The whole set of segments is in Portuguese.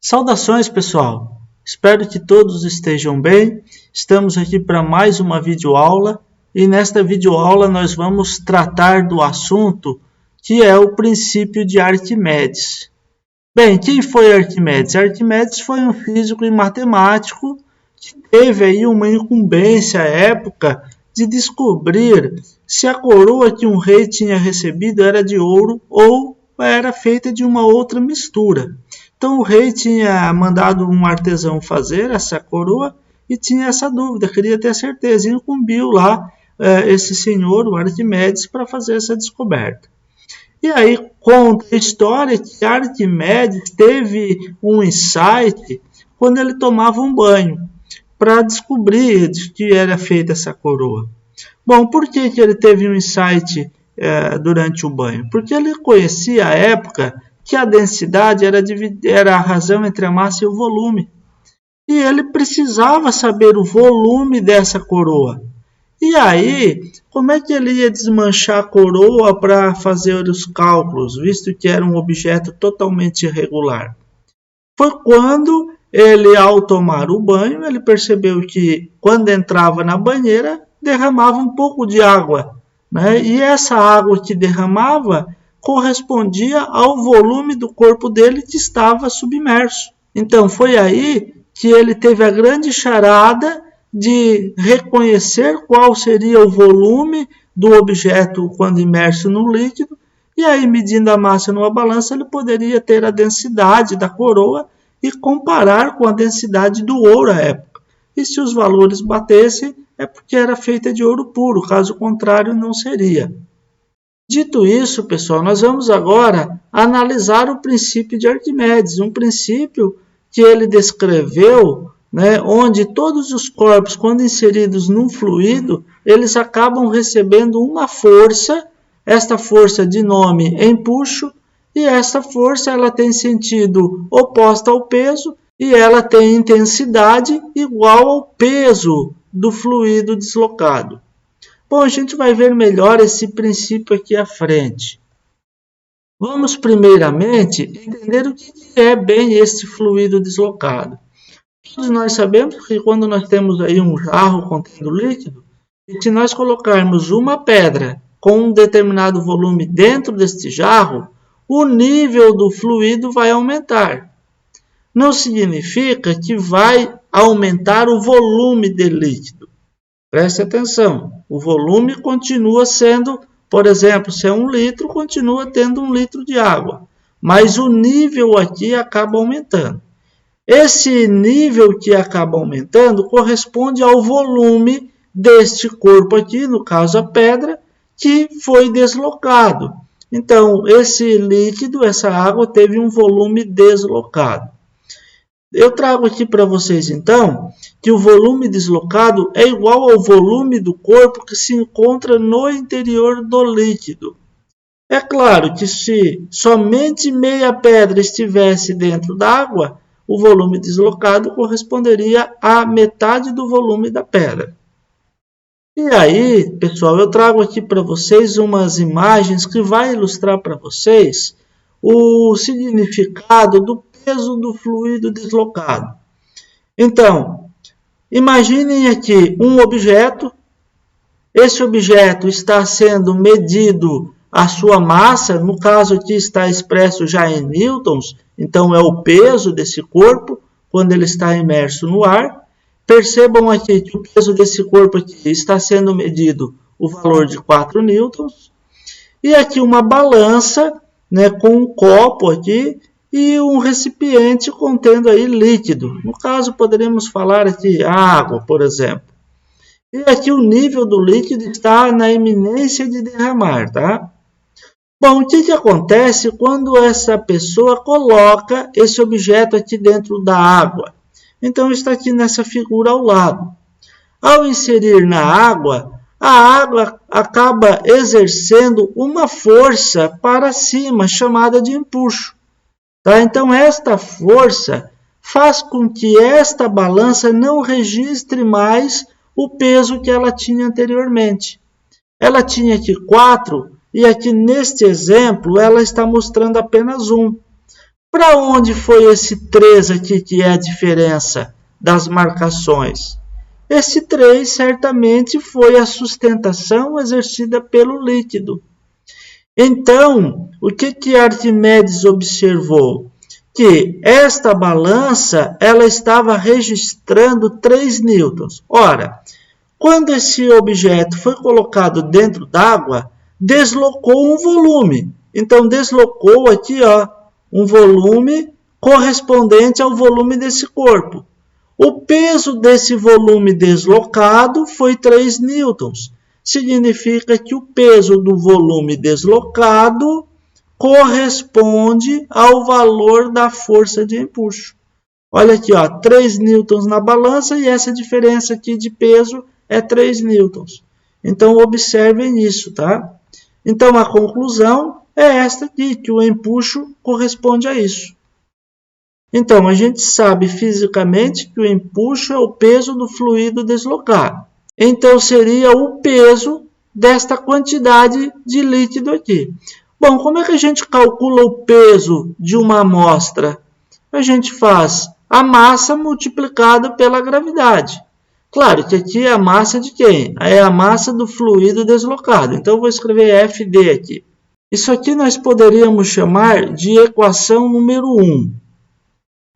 Saudações, pessoal! Espero que todos estejam bem. Estamos aqui para mais uma videoaula e nesta videoaula nós vamos tratar do assunto que é o princípio de Arquimedes. Bem, quem foi Arquimedes? Arquimedes foi um físico e matemático que teve aí uma incumbência à época de descobrir se a coroa que um rei tinha recebido era de ouro ou era feita de uma outra mistura. Então o rei tinha mandado um artesão fazer essa coroa e tinha essa dúvida, queria ter certeza, e incumbiu lá esse senhor, o Arquimedes, para fazer essa descoberta. E aí conta a história que Arquimedes teve um insight quando ele tomava um banho, para descobrir de que era feita essa coroa. Bom, por que ele teve um insight durante o banho? Porque ele conhecia a época que a densidade era a razão entre a massa e o volume. E ele precisava saber o volume dessa coroa. E aí, como é que ele ia desmanchar a coroa para fazer os cálculos, visto que era um objeto totalmente irregular? Foi quando ele, ao tomar o banho, ele percebeu que quando entrava na banheira, derramava um pouco de água, né? E essa água que derramava correspondia ao volume do corpo dele que estava submerso. Então foi aí que ele teve a grande charada de reconhecer qual seria o volume do objeto quando imerso no líquido, e aí medindo a massa numa balança ele poderia ter a densidade da coroa e comparar com a densidade do ouro à época. E se os valores batessem, é porque era feita de ouro puro, caso contrário não seria. Dito isso, pessoal, nós vamos agora analisar o princípio de Arquimedes, um princípio que ele descreveu, né, onde todos os corpos, quando inseridos num fluido, eles acabam recebendo uma força, esta força de nome empuxo, e esta força ela tem sentido oposto ao peso e ela tem intensidade igual ao peso do fluido deslocado. Bom, a gente vai ver melhor esse princípio aqui à frente. Vamos primeiramente entender o que é bem esse fluido deslocado. Todos nós sabemos que quando nós temos aí um jarro contendo líquido, e se nós colocarmos uma pedra com um determinado volume dentro deste jarro, o nível do fluido vai aumentar. Não significa que vai aumentar o volume de líquido. Preste atenção, o volume continua sendo, por exemplo, se é 1 litro, continua tendo 1 litro de água. Mas o nível aqui acaba aumentando. Esse nível que acaba aumentando corresponde ao volume deste corpo aqui, no caso a pedra, que foi deslocado. Então, esse líquido, essa água, teve um volume deslocado. Eu trago aqui para vocês, então, que o volume deslocado é igual ao volume do corpo que se encontra no interior do líquido. É claro que se somente meia pedra estivesse dentro da água, o volume deslocado corresponderia à metade do volume da pedra. E aí, pessoal, eu trago aqui para vocês umas imagens que vai ilustrar para vocês o significado do peso do fluido deslocado. Então, imaginem aqui um objeto. Esse objeto está sendo medido a sua massa, no caso aqui está expresso já em newtons, então é o peso desse corpo quando ele está imerso no ar. Percebam aqui que o peso desse corpo aqui está sendo medido o valor de 4 newtons. E aqui uma balança, né, com um copo aqui e um recipiente contendo aí líquido. No caso, poderíamos falar aqui água, por exemplo. E aqui o nível do líquido está na iminência de derramar, tá? Bom, o que acontece quando essa pessoa coloca esse objeto aqui dentro da água? Então, está aqui nessa figura ao lado. Ao inserir na água, a água acaba exercendo uma força para cima, chamada de empuxo. Tá? Então, esta força faz com que esta balança não registre mais o peso que ela tinha anteriormente. Ela tinha aqui 4 e aqui neste exemplo ela está mostrando apenas 1. Para onde foi esse 3 aqui, que é a diferença das marcações? Esse 3 certamente foi a sustentação exercida pelo líquido. Então, o que Arquimedes observou? Que esta balança ela estava registrando 3 newtons. Ora, quando esse objeto foi colocado dentro d'água, deslocou um volume. Então, deslocou aqui um volume correspondente ao volume desse corpo. O peso desse volume deslocado foi 3 newtons. Significa que o peso do volume deslocado corresponde ao valor da força de empuxo. Olha aqui, 3 newtons na balança e essa diferença aqui de peso é 3 newtons. Então, observem isso, tá? Então, a conclusão é esta aqui, que o empuxo corresponde a isso. Então, a gente sabe fisicamente que o empuxo é o peso do fluido deslocado. Então, seria o peso desta quantidade de líquido aqui. Bom, como é que a gente calcula o peso de uma amostra? A gente faz a massa multiplicada pela gravidade. Claro que aqui é a massa de quem? É a massa do fluido deslocado. Então, eu vou escrever FD aqui. Isso aqui nós poderíamos chamar de equação número 1.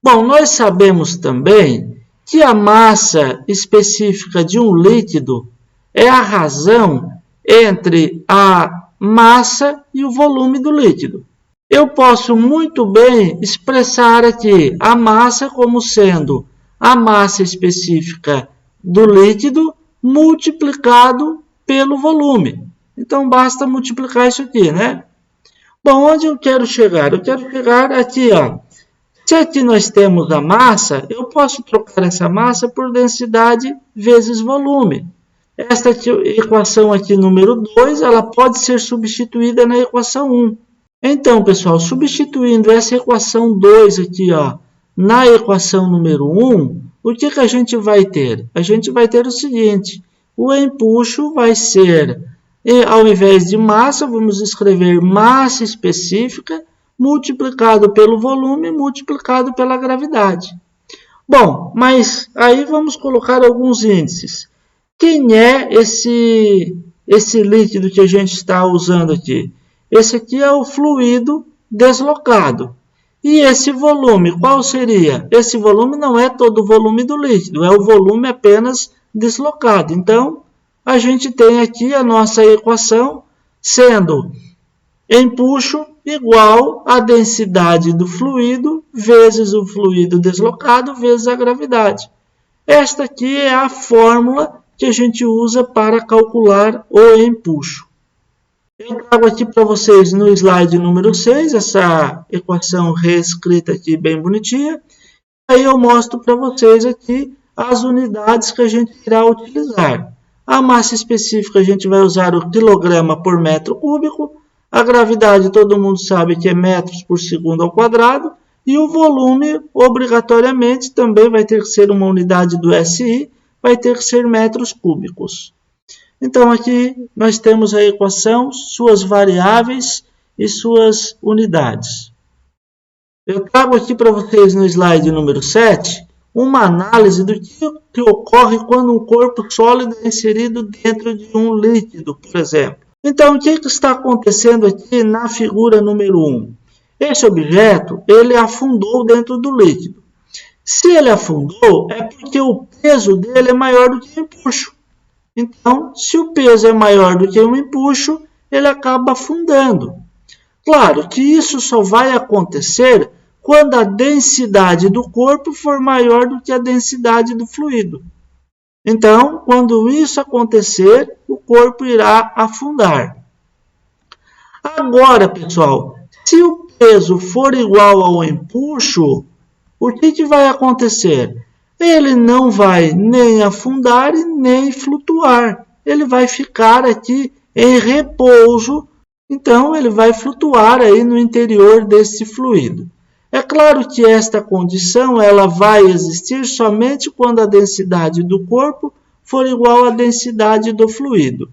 Bom, nós sabemos também que a massa específica de um líquido é a razão entre a massa e o volume do líquido. Eu posso muito bem expressar aqui a massa como sendo a massa específica do líquido multiplicado pelo volume. Então, basta multiplicar isso aqui, né? Bom, onde eu quero chegar? Eu quero chegar aqui, Se aqui nós temos a massa, eu posso trocar essa massa por densidade vezes volume. Esta equação aqui, número 2, ela pode ser substituída na equação 1. Então, pessoal, substituindo essa equação 2 aqui, na equação número 1, o que a gente vai ter? A gente vai ter o seguinte, o empuxo vai ser, ao invés de massa, vamos escrever massa específica, multiplicado pelo volume, multiplicado pela gravidade. Bom, mas aí vamos colocar alguns índices. Quem é esse líquido que a gente está usando aqui? Esse aqui é o fluido deslocado. E esse volume, qual seria? Esse volume não é todo o volume do líquido, é o volume apenas deslocado. Então, a gente tem aqui a nossa equação sendo empuxo igual a densidade do fluido vezes o fluido deslocado vezes a gravidade. Esta aqui é a fórmula que a gente usa para calcular o empuxo. Eu trago aqui para vocês no slide número 6, essa equação reescrita aqui bem bonitinha. Aí eu mostro para vocês aqui as unidades que a gente irá utilizar. A massa específica a gente vai usar o quilograma por metro cúbico. A gravidade todo mundo sabe que é metros por segundo ao quadrado. E o volume, obrigatoriamente, também vai ter que ser uma unidade do SI, vai ter que ser metros cúbicos. Então, aqui nós temos a equação, suas variáveis e suas unidades. Eu trago aqui para vocês no slide número 7, uma análise do que ocorre quando um corpo sólido é inserido dentro de um líquido, por exemplo. Então, o que está acontecendo aqui na figura número 1? Esse objeto, ele afundou dentro do líquido. Se ele afundou, é porque o peso dele é maior do que o empuxo. Então, se o peso é maior do que o empuxo, ele acaba afundando. Claro que isso só vai acontecer quando a densidade do corpo for maior do que a densidade do fluido. Então, quando isso acontecer, o corpo irá afundar. Agora, pessoal, se o peso for igual ao empuxo, o que vai acontecer? Ele não vai nem afundar e nem flutuar. Ele vai ficar aqui em repouso. Então, ele vai flutuar aí no interior desse fluido. É claro que esta condição ela vai existir somente quando a densidade do corpo for igual à densidade do fluido.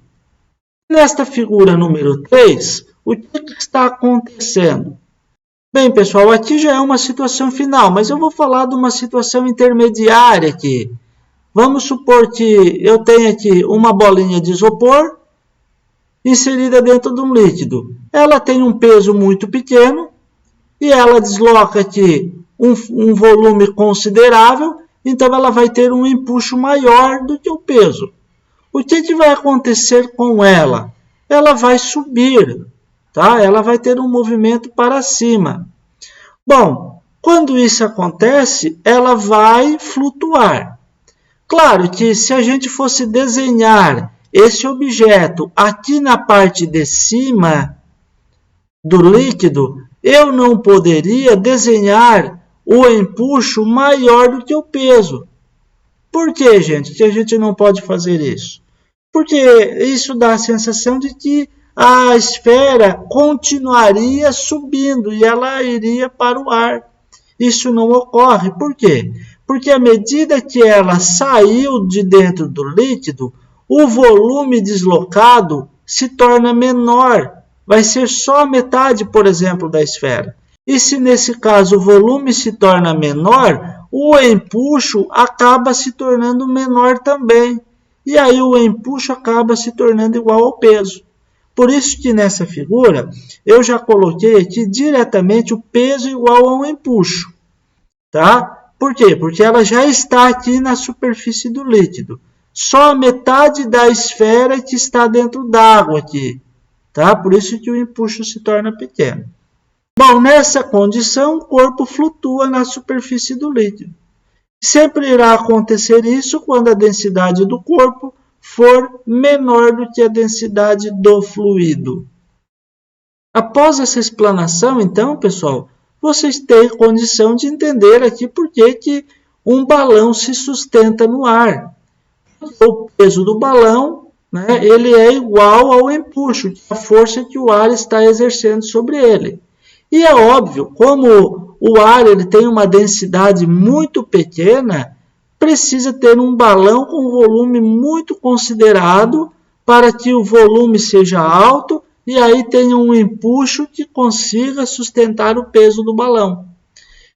Nesta figura número 3, o que está acontecendo? Bem, pessoal, aqui já é uma situação final, mas eu vou falar de uma situação intermediária aqui. Vamos supor que eu tenho aqui uma bolinha de isopor inserida dentro de um líquido. Ela tem um peso muito pequeno e ela desloca aqui um volume considerável, então ela vai ter um empuxo maior do que o peso. O que vai acontecer com ela? Ela vai subir, tá? Ela vai ter um movimento para cima. Bom, quando isso acontece, ela vai flutuar. Claro que se a gente fosse desenhar esse objeto aqui na parte de cima do líquido, eu não poderia desenhar o empuxo maior do que o peso. Por que, gente? Que a gente não pode fazer isso? Porque isso dá a sensação de que a esfera continuaria subindo e ela iria para o ar. Isso não ocorre. Por quê? Porque à medida que ela saiu de dentro do líquido, o volume deslocado se torna menor. Vai ser só a metade, por exemplo, da esfera. E se nesse caso o volume se torna menor, o empuxo acaba se tornando menor também. E aí o empuxo acaba se tornando igual ao peso. Por isso que nessa figura eu já coloquei aqui diretamente o peso igual ao empuxo. Tá? Por quê? Porque ela já está aqui na superfície do líquido. Só a metade da esfera que está dentro d'água aqui. Tá? Por isso que o empuxo se torna pequeno. Bom, nessa condição, o corpo flutua na superfície do líquido. Sempre irá acontecer isso quando a densidade do corpo for menor do que a densidade do fluido. Após essa explanação, então, pessoal, vocês têm condição de entender aqui por que um balão se sustenta no ar. O peso do balão, né, ele é igual ao empuxo, a força que o ar está exercendo sobre ele. E é óbvio, como o ar ele tem uma densidade muito pequena, precisa ter um balão com volume muito considerado para que o volume seja alto e aí tenha um empuxo que consiga sustentar o peso do balão.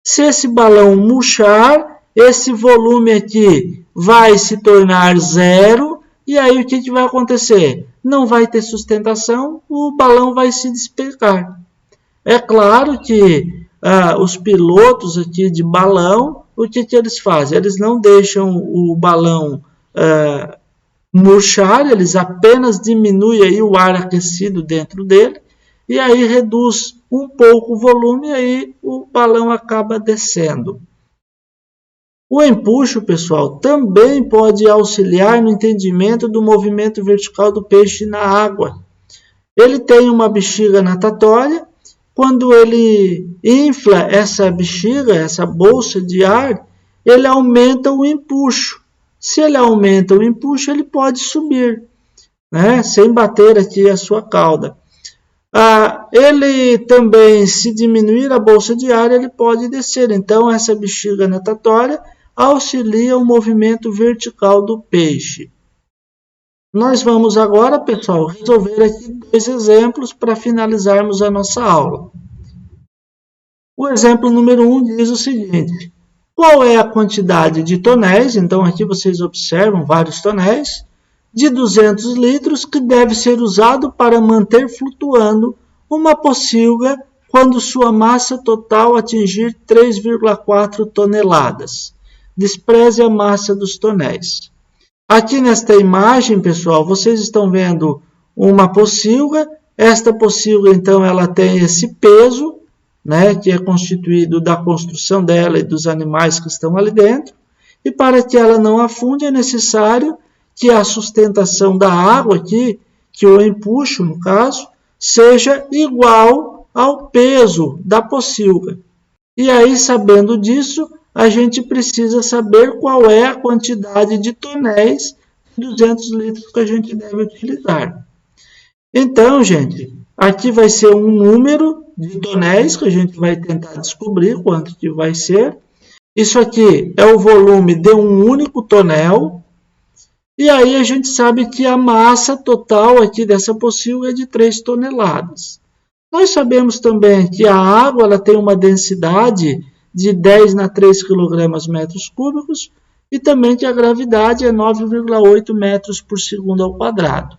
Se esse balão murchar, esse volume aqui vai se tornar zero e aí o que vai acontecer? Não vai ter sustentação, o balão vai se despegar. É claro que os pilotos aqui de balão, o que eles fazem? Eles não deixam o balão murchar, eles apenas diminuem aí o ar aquecido dentro dele e aí reduz um pouco o volume e aí o balão acaba descendo. O empuxo, pessoal, também pode auxiliar no entendimento do movimento vertical do peixe na água. Ele tem uma bexiga natatória. Quando ele infla essa bexiga, essa bolsa de ar, ele aumenta o empuxo. Se ele aumenta o empuxo, ele pode subir, né, sem bater aqui a sua cauda. Ele também, se diminuir a bolsa de ar, ele pode descer. Então, essa bexiga natatória auxilia o movimento vertical do peixe. Nós vamos agora, pessoal, resolver aqui 2 exemplos para finalizarmos a nossa aula. O exemplo número 1 diz o seguinte: qual é a quantidade de tonéis? Então, aqui vocês observam vários tonéis de 200 litros que deve ser usado para manter flutuando uma pocilga quando sua massa total atingir 3,4 toneladas. Despreze a massa dos tonéis. Aqui nesta imagem, pessoal, vocês estão vendo uma pocilga. Esta pocilga, então, ela tem esse peso, né, que é constituído da construção dela e dos animais que estão ali dentro. E para que ela não afunde, é necessário que a sustentação da água aqui, que o empuxo, no caso, seja igual ao peso da pocilga. E aí, sabendo disso, a gente precisa saber qual é a quantidade de tonéis de 200 litros que a gente deve utilizar. Então, gente, aqui vai ser um número de tonéis que a gente vai tentar descobrir quanto que vai ser. Isso aqui é o volume de um único tonel. E aí a gente sabe que a massa total aqui dessa pocilga é de 3 toneladas. Nós sabemos também que a água ela tem uma densidade de 10 na 3 kg/m3 e também que a gravidade é 9,8 metros por segundo ao quadrado.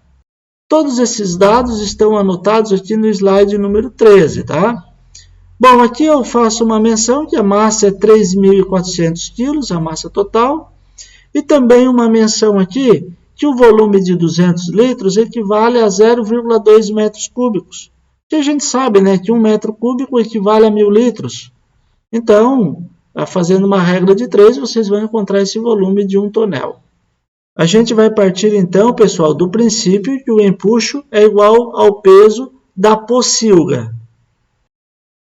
Todos esses dados estão anotados aqui no slide número 13, tá? Bom, aqui eu faço uma menção que a massa é 3.400 kg, a massa total, e também uma menção aqui que o volume de 200 litros equivale a 0,2 metros cúbicos. Que a gente sabe, né, que 1 metro cúbico equivale a 1.000 litros. Então, fazendo uma regra de 3, vocês vão encontrar esse volume de 1 tonel. A gente vai partir então, pessoal, do princípio que o empuxo é igual ao peso da pocilga.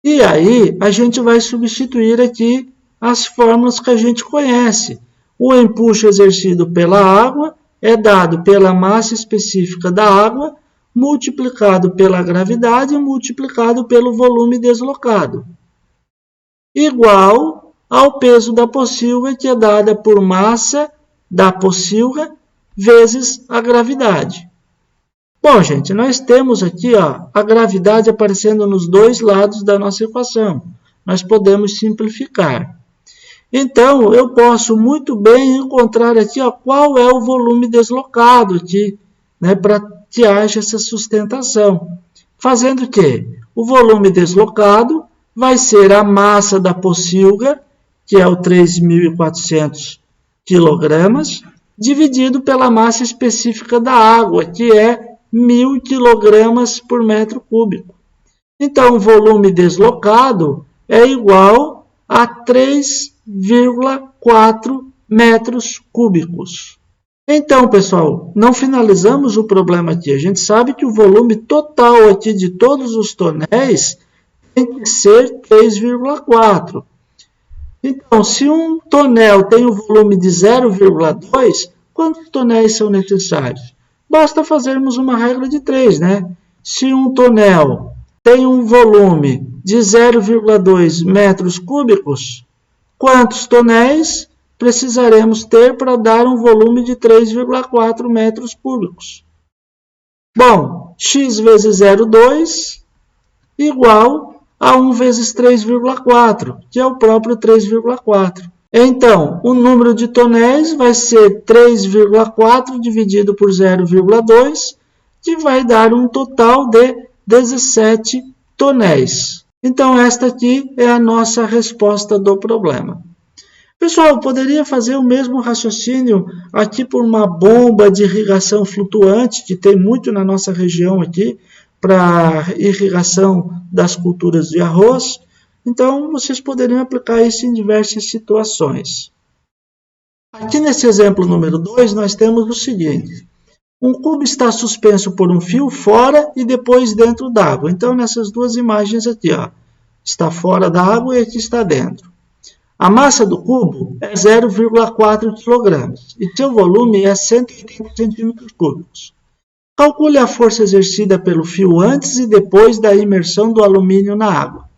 E aí, a gente vai substituir aqui as fórmulas que a gente conhece. O empuxo exercido pela água é dado pela massa específica da água, multiplicado pela gravidade, multiplicado pelo volume deslocado. Igual ao peso da pocilga, que é dada por massa da pocilga vezes a gravidade. Bom, gente, nós temos aqui a gravidade aparecendo nos dois lados da nossa equação. Nós podemos simplificar. Então, eu posso muito bem encontrar aqui qual é o volume deslocado aqui, né, para que haja essa sustentação. Fazendo o quê? O volume deslocado vai ser a massa da pocilga, que é o 3.400 kg, dividido pela massa específica da água, que é 1.000 kg por metro cúbico. Então, o volume deslocado é igual a 3,4 metros cúbicos. Então, pessoal, não finalizamos o problema aqui. A gente sabe que o volume total aqui de todos os tonéis tem que ser 3,4. Então, se um tonel tem um volume de 0,2, quantos tonéis são necessários? Basta fazermos uma regra de 3, né? Se um tonel tem um volume de 0,2 metros cúbicos, quantos tonéis precisaremos ter para dar um volume de 3,4 metros cúbicos? Bom, x vezes 0,2 igual a 1 vezes 3,4, que é o próprio 3,4. Então, o número de tonéis vai ser 3,4 dividido por 0,2, que vai dar um total de 17 tonéis. Então, esta aqui é a nossa resposta do problema. Pessoal, eu poderia fazer o mesmo raciocínio aqui por uma bomba de irrigação flutuante, que tem muito na nossa região aqui, para irrigação das culturas de arroz. Então, vocês poderiam aplicar isso em diversas situações. Aqui nesse exemplo número 2, nós temos o seguinte. Um cubo está suspenso por um fio fora e depois dentro d'água. Então, nessas duas imagens aqui, está fora da água e aqui está dentro. A massa do cubo é 0,4 kg e seu volume é 180 cm3. Calcule a força exercida pelo fio antes e depois da imersão do alumínio na água.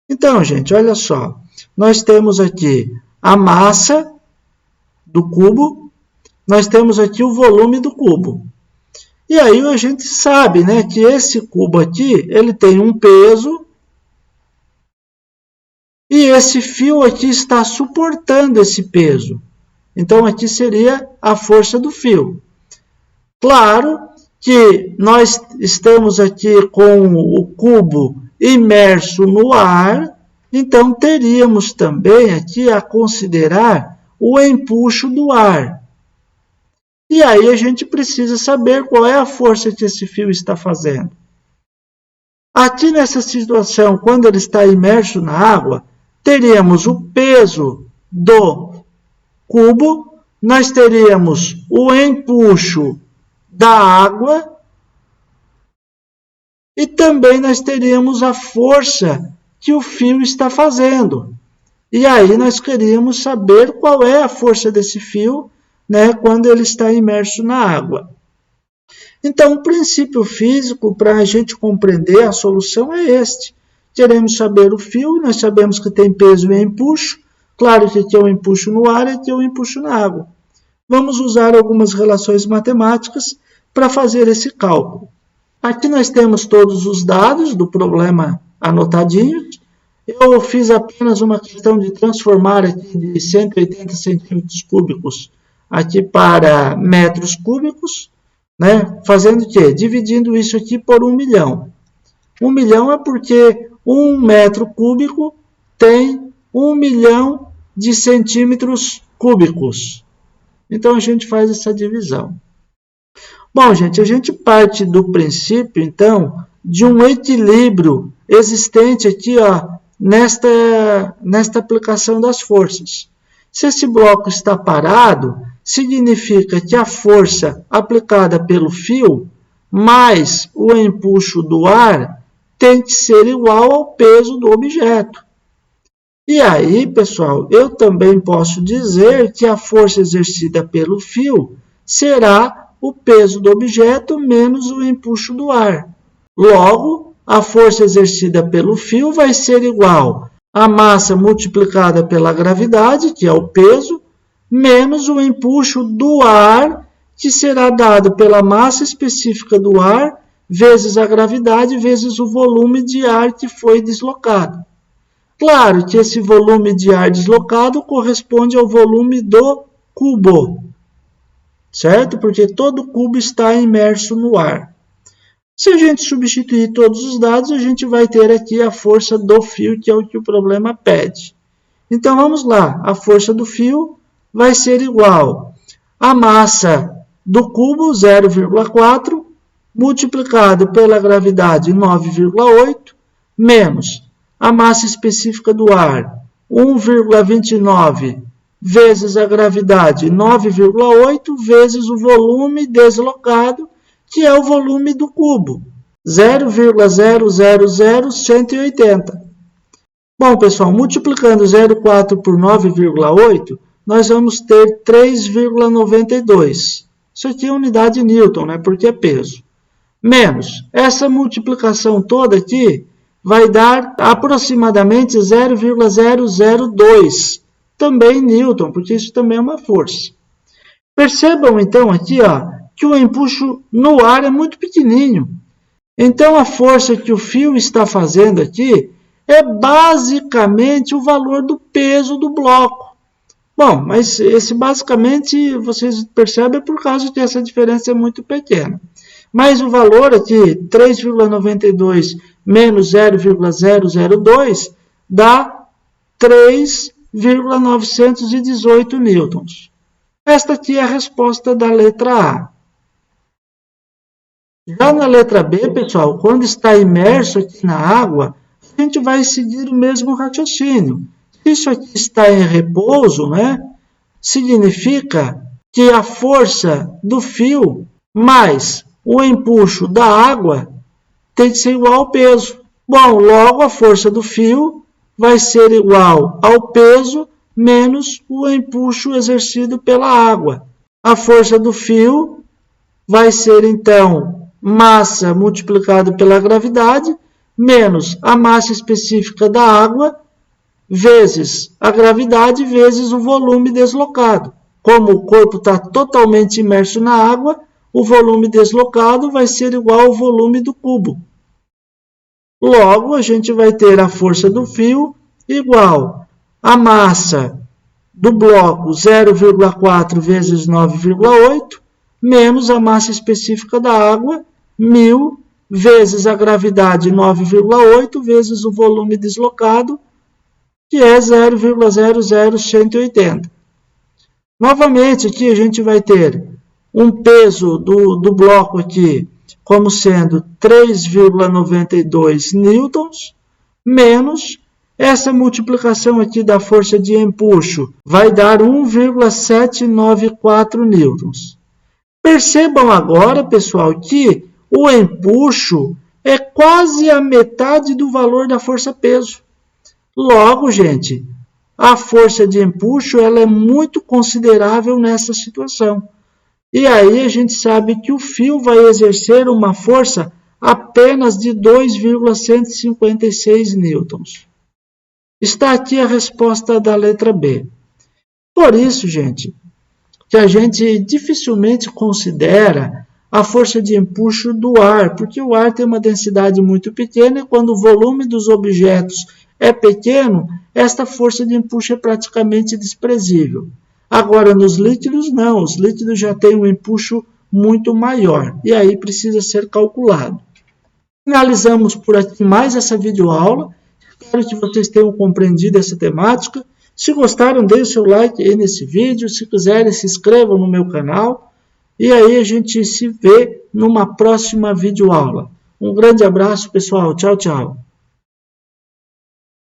Então, gente, olha só. Nós temos aqui a massa do cubo, nós temos aqui o volume do cubo. E aí a gente sabe, né, que esse cubo aqui, ele tem um peso e esse fio aqui está suportando esse peso. Então, aqui seria a força do fio. Claro que nós estamos aqui com o cubo imerso no ar, então teríamos também aqui a considerar o empuxo do ar. E aí a gente precisa saber qual é a força que esse fio está fazendo. Aqui nessa situação, quando ele está imerso na água, teríamos o peso do cubo, nós teríamos o empuxo da água e também nós teríamos a força que o fio está fazendo. E aí nós queríamos saber qual é a força desse fio, né, quando ele está imerso na água. Então, o princípio físico para a gente compreender a solução é este. Queremos saber o fio, nós sabemos que tem peso e empuxo. Claro que aqui é o empuxo no ar e aqui é o empuxo na água. Vamos usar algumas relações matemáticas para fazer esse cálculo. Aqui nós temos todos os dados do problema anotadinhos. Eu fiz apenas uma questão de transformar aqui de 180 centímetros cúbicos aqui para metros cúbicos, né? Fazendo o quê? Dividindo isso aqui por 1 milhão. 1 milhão é porque 1 metro cúbico tem 1 milhão de centímetros cúbicos. Então, a gente faz essa divisão. Bom, gente, a gente parte do princípio, então, de um equilíbrio existente aqui, ó, nesta aplicação das forças. Se esse bloco está parado, significa que a força aplicada pelo fio mais o empuxo do ar tem que ser igual ao peso do objeto. E aí, pessoal, eu também posso dizer que a força exercida pelo fio será o peso do objeto menos o empuxo do ar. Logo, a força exercida pelo fio vai ser igual à massa multiplicada pela gravidade, que é o peso, menos o empuxo do ar, que será dado pela massa específica do ar, vezes a gravidade, vezes o volume de ar que foi deslocado. Claro que esse volume de ar deslocado corresponde ao volume do cubo, certo? Porque todo cubo está imerso no ar. Se a gente substituir todos os dados, a gente vai ter aqui a força do fio, que é o que o problema pede. Então, vamos lá. A força do fio vai ser igual à massa do cubo, 0,4, multiplicado pela gravidade, 9,8, menos a massa específica do ar, 1,29, vezes a gravidade, 9,8, vezes o volume deslocado, que é o volume do cubo, 0,000180. Bom, pessoal, multiplicando 0,4 por 9,8, nós vamos ter 3,92. Isso aqui é unidade Newton, né? Porque é peso. Menos essa multiplicação toda aqui vai dar aproximadamente 0,002, também Newton, porque isso também é uma força. Percebam então aqui, ó, que o empuxo no ar é muito pequenininho. Então a força que o fio está fazendo aqui é basicamente o valor do peso do bloco. Bom, mas esse basicamente, vocês percebem, por causa que essa diferença é muito pequena. Mas o valor aqui, 3,92 menos 0,002, dá 3,918 newtons. Esta aqui é a resposta da letra A. Já na letra B, pessoal, quando está imerso aqui na água, a gente vai seguir o mesmo raciocínio. Se isso aqui está em repouso, né, significa que a força do fio mais o empuxo da água tem que ser igual ao peso. Bom, logo a força do fio vai ser igual ao peso menos o empuxo exercido pela água. A força do fio vai ser, então, massa multiplicado pela gravidade, menos a massa específica da água, vezes a gravidade, vezes o volume deslocado. Como o corpo está totalmente imerso na água, o volume deslocado vai ser igual ao volume do cubo. Logo, a gente vai ter a força do fio igual a massa do bloco 0,4 vezes 9,8, menos a massa específica da água, 1000, vezes a gravidade, 9,8, vezes o volume deslocado, que é 0,00180. Novamente, aqui a gente vai ter um peso do bloco aqui como sendo 3,92 newtons, menos essa multiplicação aqui da força de empuxo vai dar 1,794 newtons. Percebam agora, pessoal, que o empuxo é quase a metade do valor da força-peso. Logo, gente, a força de empuxo ela é muito considerável nessa situação. E aí a gente sabe que o fio vai exercer uma força apenas de 2,156 newtons. Está aqui a resposta da letra B. Por isso, gente, que a gente dificilmente considera a força de empuxo do ar, porque o ar tem uma densidade muito pequena e quando o volume dos objetos é pequeno, esta força de empuxo é praticamente desprezível. Agora, nos líquidos, não. Os líquidos já têm um empuxo muito maior e aí precisa ser calculado. Finalizamos por aqui mais essa videoaula. Espero que vocês tenham compreendido essa temática. Se gostaram, deixe seu like aí nesse vídeo. Se quiserem, se inscrevam no meu canal. E aí a gente se vê numa próxima videoaula. Um grande abraço, pessoal. Tchau, tchau.